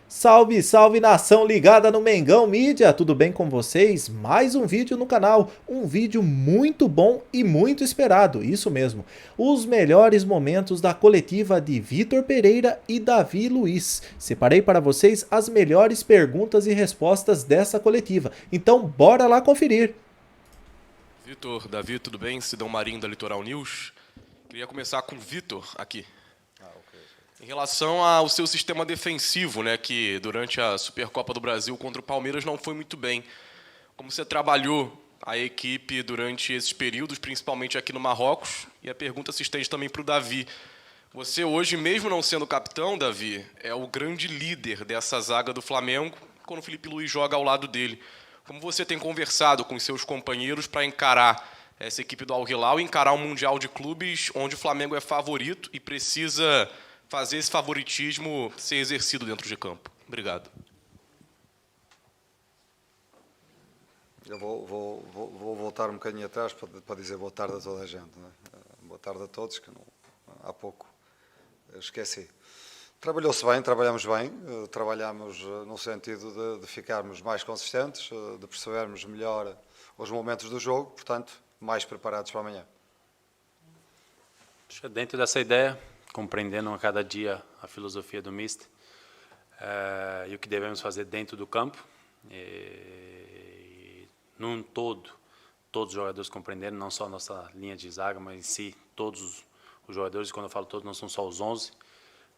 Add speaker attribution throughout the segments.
Speaker 1: Salve, salve nação ligada no Mengão Mídia, tudo bem com vocês? Mais um vídeo no canal, um vídeo muito bom e muito esperado, isso mesmo. Os melhores momentos da coletiva de Vitor Pereira e Davi Luiz. Separei para vocês as melhores perguntas e respostas dessa coletiva, então bora lá conferir.
Speaker 2: Vitor, Davi, tudo bem? Sidão Marinho da Litoral News. Queria começar com o Vitor aqui. Em relação ao seu sistema defensivo, né, que durante a Supercopa do Brasil contra o Palmeiras não foi muito bem. Como você trabalhou a equipe durante esses períodos, principalmente aqui no Marrocos? E a pergunta se estende também para o Davi. Você hoje, mesmo não sendo capitão, Davi, é o grande líder dessa zaga do Flamengo, quando o Felipe Luiz joga ao lado dele. Como você tem conversado com seus companheiros para encarar essa equipe do Al Hilal e encarar um Mundial de Clubes onde o Flamengo é favorito e precisa fazer esse favoritismo ser exercido dentro de campo? Obrigado.
Speaker 3: Eu vou voltar um bocadinho atrás para dizer boa tarde a toda a gente, né? Boa tarde a todos, que não, há pouco esqueci. Trabalhou-se bem, trabalhamos bem, trabalhamos no sentido de ficarmos mais consistentes, de percebermos melhor os momentos do jogo, portanto, mais preparados para amanhã.
Speaker 4: Dentro dessa ideia, compreendendo a cada dia a filosofia do Mister e o que devemos fazer dentro do campo, num todo, todos os jogadores compreenderam, não só a nossa linha de zaga, mas em si, todos os jogadores, e quando eu falo todos, não são só os 11.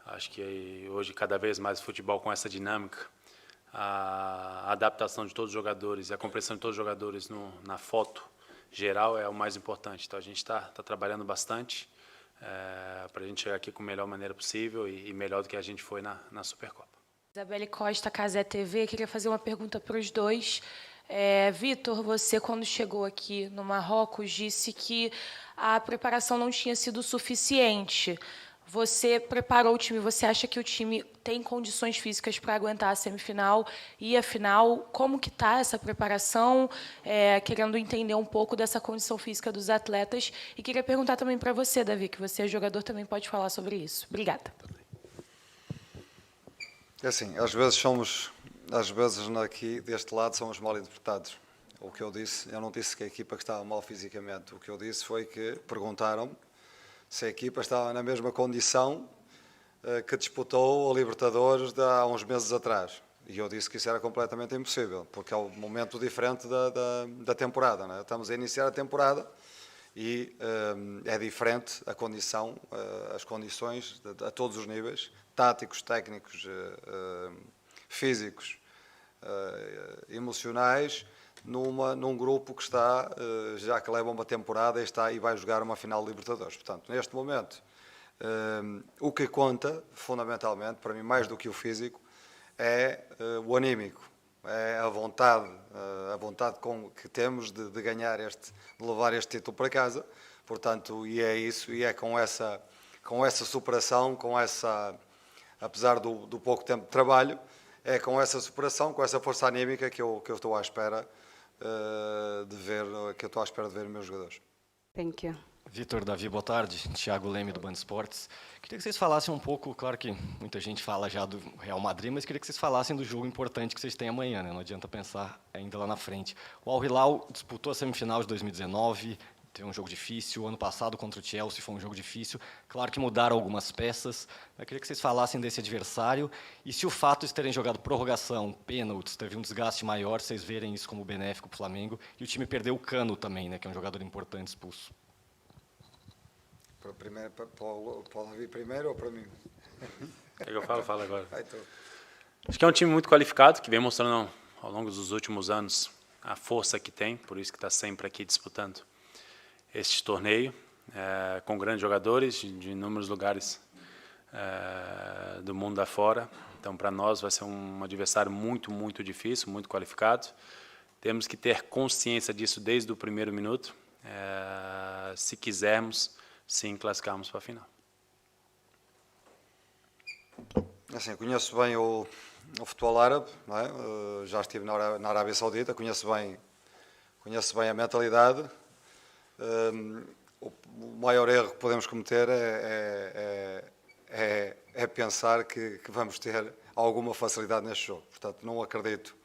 Speaker 4: Acho que hoje, cada vez mais, o futebol com essa dinâmica, a adaptação de todos os jogadores e a compreensão de todos os jogadores na foto geral é o mais importante. Então, a gente está trabalhando bastante para a gente chegar aqui com a melhor maneira possível e melhor do que a gente foi na Supercopa.
Speaker 5: Isabelle Costa, Casé TV, queria fazer uma pergunta para os dois. Vitor, você, quando chegou aqui no Marrocos, disse que a preparação não tinha sido suficiente. Você preparou o time, você acha que o time tem condições físicas para aguentar a semifinal e a final? Como que está essa preparação? Querendo entender um pouco dessa condição física dos atletas. E queria perguntar também para você, Davi, que você é jogador, também pode falar sobre isso. Obrigada.
Speaker 3: É assim, às vezes aqui deste lado somos mal interpretados. O que eu disse, eu não disse que a equipa que estava mal fisicamente. O que eu disse foi que perguntaram se a equipa estava na mesma condição que disputou a Libertadores de há uns meses atrás. E eu disse que isso era completamente impossível, porque é um momento diferente da temporada, não é? Estamos a iniciar a temporada e é diferente a condição, as condições a todos os níveis, táticos, técnicos, físicos, emocionais, num grupo que está, já que leva uma temporada e vai jogar uma final de Libertadores. Portanto, neste momento, o que conta, fundamentalmente, para mim, mais do que o físico, é o anímico, é a vontade que temos de ganhar de levar este título para casa. Portanto, e é isso, e é com essa superação, apesar do pouco tempo de trabalho, é com essa superação, com essa força anímica que eu estou à espera de ver os meus jogadores.
Speaker 6: Thank you.
Speaker 7: Vitor, Davi, boa tarde. Thiago Leme, do Band Esportes. Queria que vocês falassem um pouco, claro que muita gente fala já do Real Madrid, mas queria que vocês falassem do jogo importante que vocês têm amanhã, né? Não adianta pensar ainda lá na frente. O Al Hilal disputou a semifinal de 2019, teve um jogo difícil. O ano passado, contra o Chelsea, foi um jogo difícil. Claro que mudaram algumas peças. Eu queria que vocês falassem desse adversário e se o fato de terem jogado prorrogação, pênaltis, teve um desgaste maior, vocês verem isso como benéfico para o Flamengo. E o time perdeu o Cano também, né? Que é um jogador importante expulso.
Speaker 3: Para o Davi primeiro ou para mim?
Speaker 4: Quer que eu falo agora?
Speaker 3: Então.
Speaker 4: Acho que é um time muito qualificado, que vem mostrando ao longo dos últimos anos a força que tem, por isso que está sempre aqui disputando este torneio, com grandes jogadores de inúmeros lugares do mundo afora. Então, para nós, vai ser um adversário muito, muito difícil, muito qualificado. Temos que ter consciência disso desde o primeiro minuto, se quisermos, sim, classificarmos para a final.
Speaker 3: Assim, conheço bem o futebol árabe, não é? Já estive na Arábia Saudita, conheço bem a mentalidade. O maior erro que podemos cometer é pensar que vamos ter alguma facilidade neste jogo. Portanto, não acredito,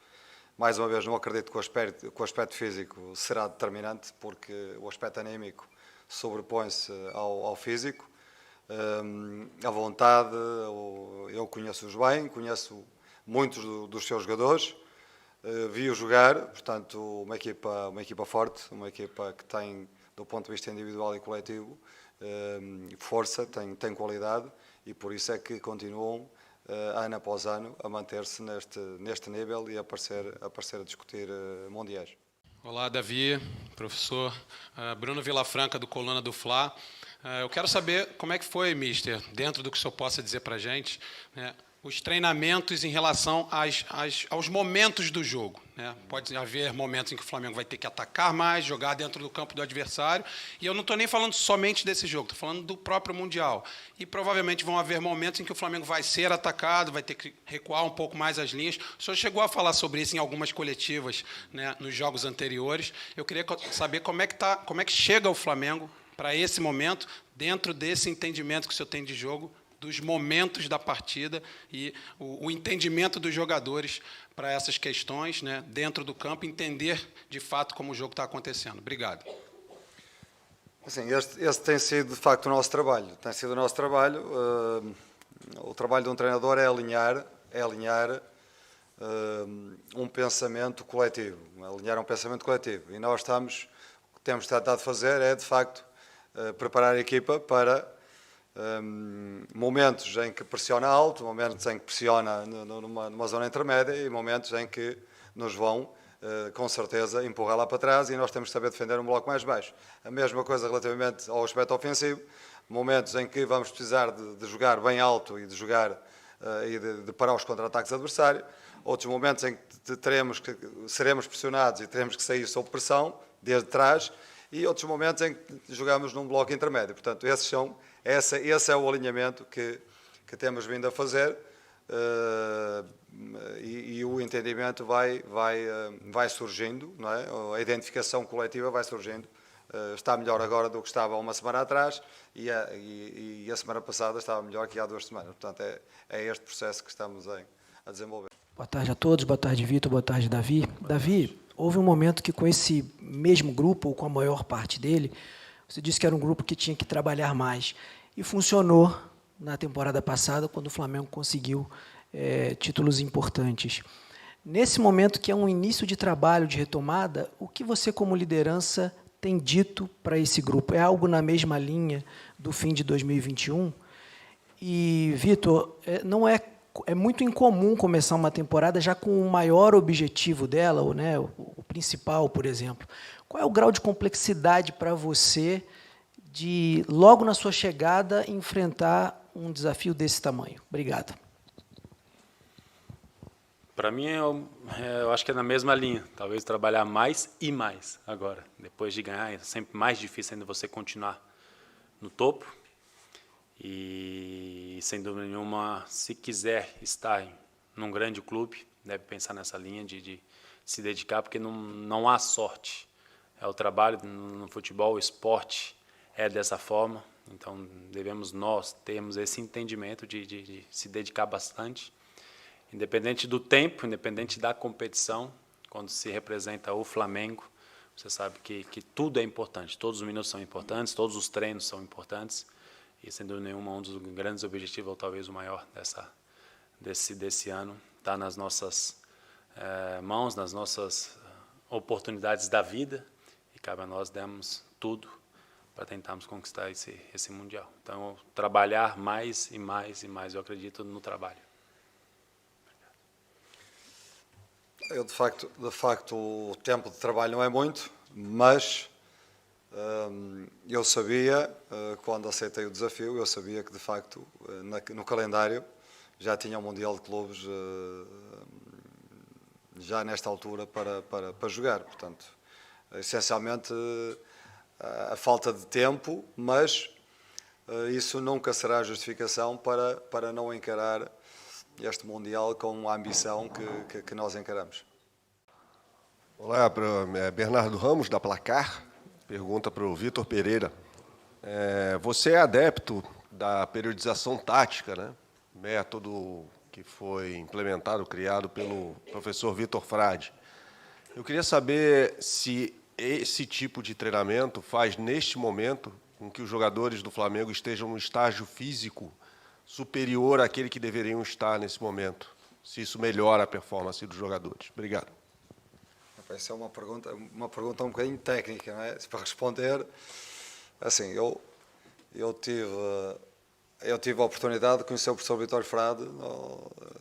Speaker 3: mais uma vez, não acredito que o aspecto físico será determinante, porque o aspecto anímico sobrepõe-se ao físico. A vontade, eu conheço-os bem, conheço muitos dos seus jogadores, vi-os jogar, portanto, uma equipa forte, uma equipa que tem, do ponto de vista individual e coletivo, força, tem qualidade, e por isso é que continuam, ano após ano, a manter-se neste nível e a aparecer a discutir mundiais.
Speaker 6: Olá, Davi, professor. Bruno Vilafranca, do Coluna do Fla. Eu quero saber como é que foi, mister, dentro do que o senhor possa dizer para a gente, né, os treinamentos em relação aos momentos do jogo, né? Pode haver momentos em que o Flamengo vai ter que atacar mais, jogar dentro do campo do adversário, e eu não estou nem falando somente desse jogo, estou falando do próprio Mundial. E provavelmente vão haver momentos em que o Flamengo vai ser atacado, vai ter que recuar um pouco mais as linhas. O senhor chegou a falar sobre isso em algumas coletivas, né, nos jogos anteriores. Eu queria saber como é que chega o Flamengo para esse momento, dentro desse entendimento que o senhor tem de jogo, dos momentos da partida e o entendimento dos jogadores para essas questões, né, dentro do campo, entender de fato como o jogo está acontecendo. Obrigado.
Speaker 3: Assim, esse tem sido, de facto, o nosso trabalho. Tem sido o nosso trabalho. O trabalho de um treinador é alinhar um pensamento coletivo. Alinhar um pensamento coletivo. E nós o que temos tentado fazer é, de facto, preparar a equipa para momentos em que pressiona alto, momentos em que pressiona numa zona intermédia e momentos em que nos vão, com certeza, empurrar lá para trás, e nós temos que saber defender um bloco mais baixo. A mesma coisa relativamente ao aspecto ofensivo, momentos em que vamos precisar de jogar bem alto e de jogar e de parar os contra-ataques adversários, outros momentos em que seremos pressionados e teremos que sair sob pressão, desde trás, e outros momentos em que jogamos num bloco intermédio. Portanto, esse é o alinhamento que temos vindo a fazer, e o entendimento vai surgindo, não é? A identificação coletiva vai surgindo. Está melhor agora do que estava uma semana atrás, e a semana passada estava melhor que há 2 semanas. Portanto, é este processo que estamos a desenvolver.
Speaker 8: Boa tarde a todos, boa tarde, Vitor, boa tarde, Davi. Davi, houve um momento que com esse mesmo grupo, ou com a maior parte dele, você disse que era um grupo que tinha que trabalhar mais. E funcionou na temporada passada, quando o Flamengo conseguiu títulos importantes. Nesse momento, que é um início de trabalho, de retomada, o que você, como liderança, tem dito para esse grupo? É algo na mesma linha do fim de 2021? E, Vitor, é muito incomum começar uma temporada já com o maior objetivo dela, né, o principal, por exemplo. Qual é o grau de complexidade para você de, logo na sua chegada, enfrentar um desafio desse tamanho? Obrigado.
Speaker 4: Para mim, eu acho que é na mesma linha. Talvez trabalhar mais e mais agora. Depois de ganhar, é sempre mais difícil ainda você continuar no topo. E, sem dúvida nenhuma, se quiser estar num grande clube, deve pensar nessa linha de se dedicar, porque não há sorte. É o trabalho no futebol, o esporte é dessa forma. Então, devemos nós termos esse entendimento de se dedicar bastante. Independente do tempo, independente da competição, quando se representa o Flamengo, você sabe que tudo é importante, todos os minutos são importantes, todos os treinos são importantes, e, sem dúvida nenhuma, um dos grandes objetivos, ou talvez o maior desse ano, está nas nossas mãos, nas nossas oportunidades da vida, e cabe a nós darmos tudo para tentarmos conquistar esse Mundial. Então, trabalhar mais e mais e mais, eu acredito no trabalho.
Speaker 3: De facto, o tempo de trabalho não é muito, mas eu sabia, quando aceitei o desafio, eu sabia que, de facto, no calendário já tinha o Mundial de Clubes já nesta altura para jogar. Portanto, essencialmente, a falta de tempo, mas isso nunca será justificação para não encarar este Mundial com a ambição que nós encaramos.
Speaker 9: Olá, Bernardo Ramos, da Placar. Pergunta para o Vitor Pereira. Você é adepto da periodização tática, né? Método que foi implementado, criado pelo professor Vitor Frade. Eu queria saber se esse tipo de treinamento faz, neste momento, com que os jogadores do Flamengo estejam num estágio físico superior àquele que deveriam estar nesse momento. Se isso melhora a performance dos jogadores. Obrigado.
Speaker 3: Essa é uma pergunta um bocadinho técnica, não é? Para responder, assim, eu tive a oportunidade de conhecer o professor Vitor Frade,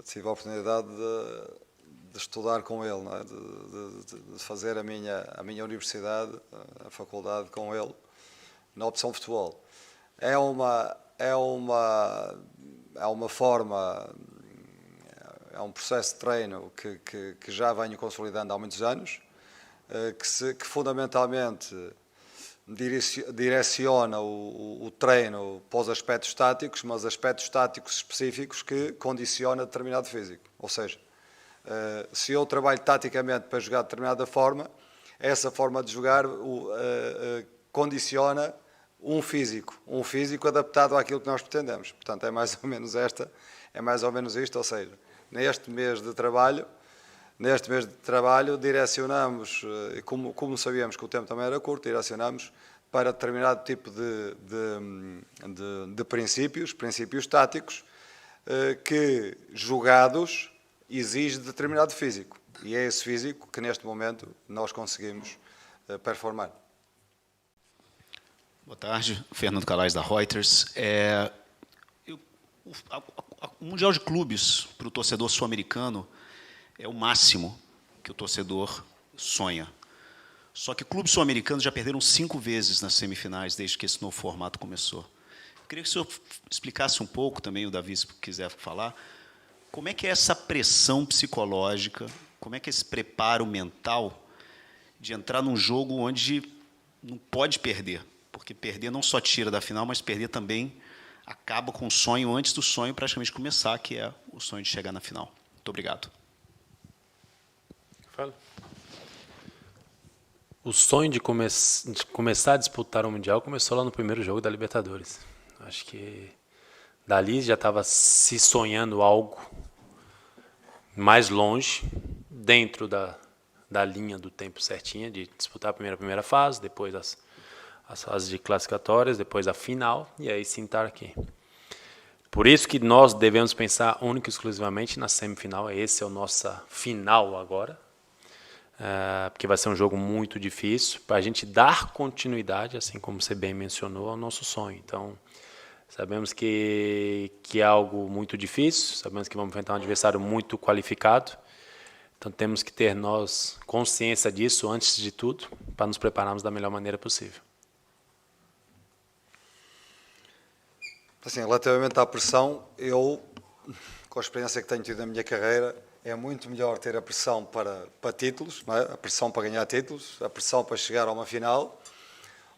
Speaker 3: tive a oportunidade de estudar com ele, não é? de fazer a minha universidade, a faculdade com ele, na opção de futebol. É uma forma, é um processo de treino que já venho consolidando há muitos anos, que fundamentalmente direciona o treino para os aspectos táticos, mas aspectos táticos específicos que condiciona determinado físico. Ou seja, se eu trabalho taticamente para jogar de determinada forma, essa forma de jogar condiciona um físico adaptado àquilo que nós pretendemos. Portanto, é mais ou menos isto, ou seja, neste mês de trabalho direcionamos, como sabíamos que o tempo também era curto, direcionamos para determinado tipo de princípios táticos, que jogados exige determinado físico. E é esse físico que neste momento nós conseguimos performar.
Speaker 10: Boa tarde, Fernando Calais da Reuters. O Mundial de Clubes para o torcedor sul-americano é o máximo que o torcedor sonha. Só que clubes sul-americanos já perderam 5 vezes nas semifinais desde que esse novo formato começou. Eu queria que o senhor explicasse um pouco também, o Davi, se quiser falar, como é que é essa pressão psicológica, como é que é esse preparo mental de entrar num jogo onde não pode perder, porque perder não só tira da final, mas perder também acaba com o sonho antes do sonho praticamente começar, que é o sonho de chegar na final. Muito obrigado.
Speaker 4: Fala. O sonho de começar a disputar o Mundial começou lá no primeiro jogo da Libertadores. Acho que dali já estava se sonhando algo mais longe, dentro da linha do tempo certinha, de disputar a primeira fase, depois as fases de classificatórias, depois a final, e aí sim estar aqui. Por isso que nós devemos pensar única e exclusivamente na semifinal. Esse é o nosso final agora, porque vai ser um jogo muito difícil, para a gente dar continuidade, assim como você bem mencionou, ao nosso sonho. Então, sabemos que é algo muito difícil, sabemos que vamos enfrentar um adversário muito qualificado, então temos que ter nós consciência disso antes de tudo, para nos prepararmos da melhor maneira possível.
Speaker 3: Assim, relativamente à pressão, eu, com a experiência que tenho tido na minha carreira, é muito melhor ter a pressão para títulos, não é? A pressão para ganhar títulos, a pressão para chegar a uma final,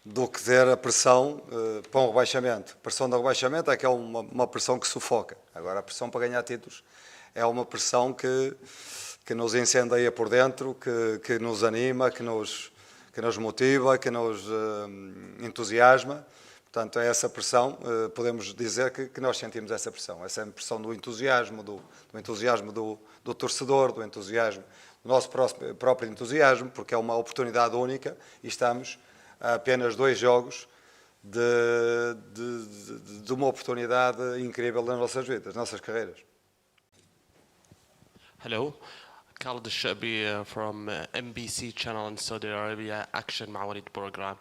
Speaker 3: do que ter a pressão para um rebaixamento. A pressão do rebaixamento é que é uma pressão que sufoca. Agora, a pressão para ganhar títulos é uma pressão que nos incendeia por dentro, que nos anima, que nos motiva, que nos entusiasma. Portanto, é essa pressão, podemos dizer que nós sentimos essa pressão do entusiasmo, do entusiasmo do torcedor, do entusiasmo, do nosso próprio entusiasmo, porque é uma oportunidade única e estamos a apenas 2 jogos de uma oportunidade incrível nas nossas vidas, nas nossas carreiras.
Speaker 11: Hello. Khaled Shabi from MBC channel in Saudi Arabia, Action Mawarid program.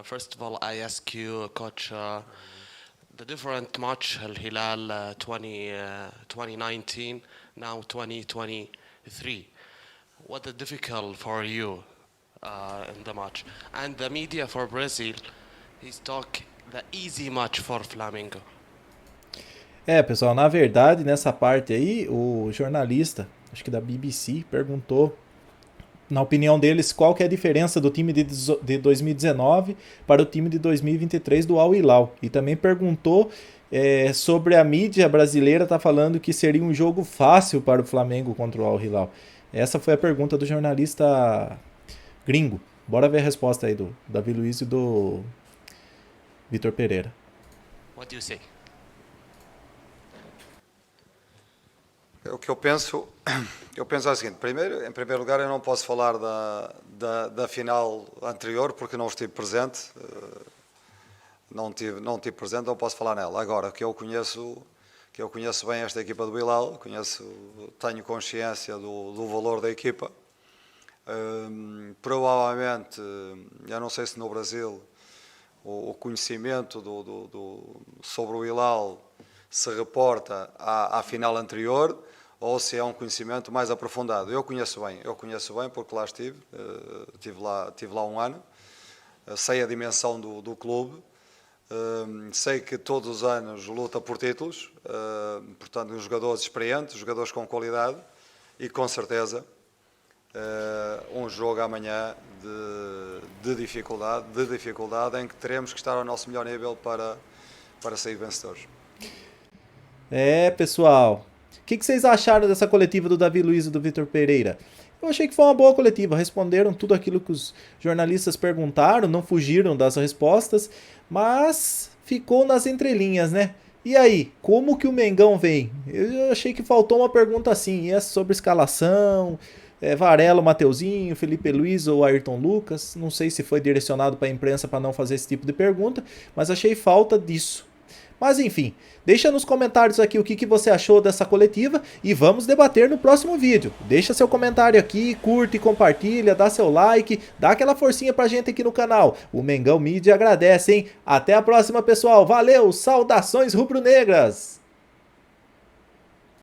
Speaker 11: First of all, I ask you, Coach, the different match, Al Hilal 2019, now 2023. What is difficult for you in the match? And the media for Brazil, he's talk the easy match for Flamengo.
Speaker 1: Pessoal, na verdade, nessa parte aí, o jornalista, acho que da BBC, perguntou, na opinião deles, qual que é a diferença do time de 2019 para o time de 2023 do Al Hilal. E também perguntou sobre a mídia brasileira tá falando que seria um jogo fácil para o Flamengo contra o Al Hilal. Essa foi a pergunta do jornalista gringo. Bora ver a resposta aí do Davi Luiz e do Vitor Pereira.
Speaker 11: What do you say?
Speaker 3: o que eu penso é o seguinte: em primeiro lugar, eu não posso falar da final anterior porque não estive presente, não tive presente, não posso falar nela. Agora, que eu conheço bem esta equipa do Hilal, tenho consciência do valor da equipa. Provavelmente, eu não sei se no Brasil o conhecimento sobre o Hilal se reporta à final anterior ou se é um conhecimento mais aprofundado. Eu conheço bem porque lá estive lá um ano, sei a dimensão do clube, sei que todos os anos luta por títulos, portanto, jogadores experientes, jogadores com qualidade e com certeza um jogo amanhã de dificuldade em que teremos que estar ao nosso melhor nível para sair vencedores.
Speaker 1: Pessoal, o que vocês acharam dessa coletiva do Davi Luiz e do Vitor Pereira? Eu achei que foi uma boa coletiva, responderam tudo aquilo que os jornalistas perguntaram, não fugiram das respostas, mas ficou nas entrelinhas, né? E aí, como que o Mengão vem? Eu achei que faltou uma pergunta assim, sobre escalação, Varela, Mateuzinho, Felipe Luiz ou Ayrton Lucas. Não sei se foi direcionado para a imprensa para não fazer esse tipo de pergunta, mas achei falta disso. Mas enfim, deixa nos comentários aqui o que você achou dessa coletiva e vamos debater no próximo vídeo. Deixa seu comentário aqui, curte, compartilha, dá seu like, dá aquela forcinha pra gente aqui no canal. O Mengão Mídia agradece, hein? Até a próxima, pessoal. Valeu, saudações rubro-negras!